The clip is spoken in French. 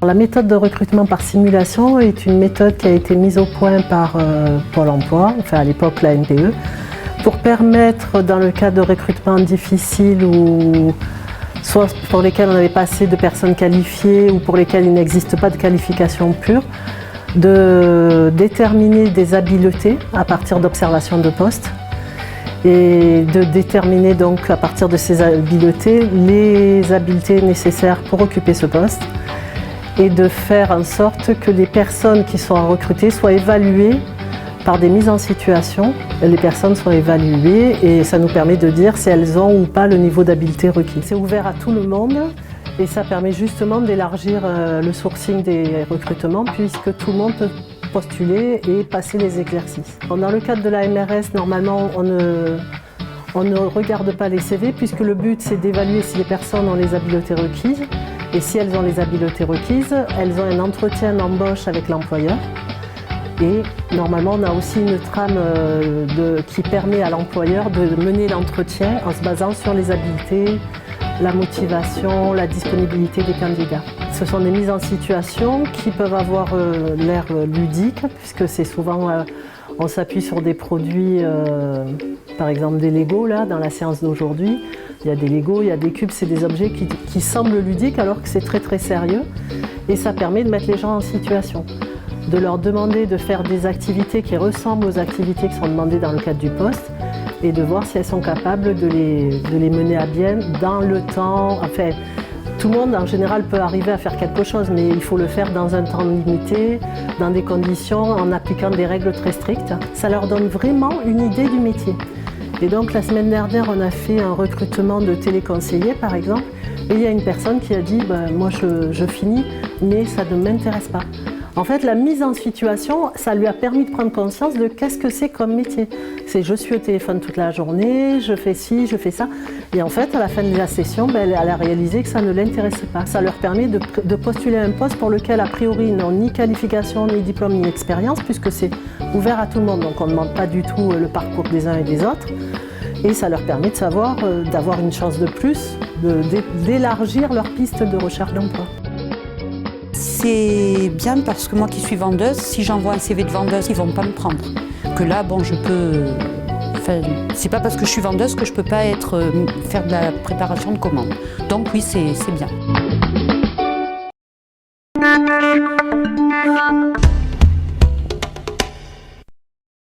La méthode de recrutement par simulation est une méthode qui a été mise au point par Pôle emploi, enfin à l'époque la NPE, pour permettre dans le cas de recrutement difficile ou soit pour lesquels on n'avait pas assez de personnes qualifiées ou pour lesquels il n'existe pas de qualification pure, de déterminer des habiletés à partir d'observations de poste et de déterminer donc à partir de ces habiletés les habiletés nécessaires pour occuper ce poste et de faire en sorte que les personnes qui sont recrutées soient évaluées par des mises en situation. Les personnes sont évaluées et ça nous permet de dire si elles ont ou pas le niveau d'habileté requis. C'est ouvert à tout le monde et ça permet justement d'élargir le sourcing des recrutements puisque tout le monde peut postuler et passer les exercices. Dans le cadre de la MRS, normalement, on ne regarde pas les CV puisque le but c'est d'évaluer si les personnes ont les habiletés requises. Et si elles ont les habiletés requises, elles ont un entretien d'embauche avec l'employeur. Et normalement, on a aussi une trame qui permet à l'employeur de mener l'entretien en se basant sur les habiletés, la motivation, la disponibilité des candidats. Ce sont des mises en situation qui peuvent avoir l'air ludique, puisque c'est souvent, on s'appuie sur des produits, par exemple des Lego, là, dans la séance d'aujourd'hui. Il y a des Lego, il y a des cubes, c'est des objets qui semblent ludiques alors que c'est très très sérieux. Et ça permet de mettre les gens en situation, de leur demander de faire des activités qui ressemblent aux activités qui sont demandées dans le cadre du poste et de voir si elles sont capables de les mener à bien dans le temps. Enfin, tout le monde en général peut arriver à faire quelque chose, mais il faut le faire dans un temps limité, dans des conditions, en appliquant des règles très strictes. Ça leur donne vraiment une idée du métier. Et donc la semaine dernière, on a fait un recrutement de téléconseillers par exemple, et il y a une personne qui a dit moi je finis, mais ça ne m'intéresse pas. En fait, la mise en situation, ça lui a permis de prendre conscience de qu'est-ce que c'est comme métier. C'est je suis au téléphone toute la journée, je fais ci, je fais ça. Et en fait, à la fin de la session, elle a réalisé que ça ne l'intéressait pas. Ça leur permet de postuler un poste pour lequel, a priori, ils n'ont ni qualification, ni diplôme, ni expérience, puisque c'est ouvert à tout le monde. Donc on ne demande pas du tout le parcours des uns et des autres. Et ça leur permet de savoir, d'avoir une chance de plus, d'élargir leur piste de recherche d'emploi. C'est bien parce que moi qui suis vendeuse, si j'envoie un CV de vendeuse, ils ne vont pas me prendre. Que là, bon, je peux... Enfin, c'est pas parce que je suis vendeuse que je peux pas faire de la préparation de commandes. Donc oui, c'est bien.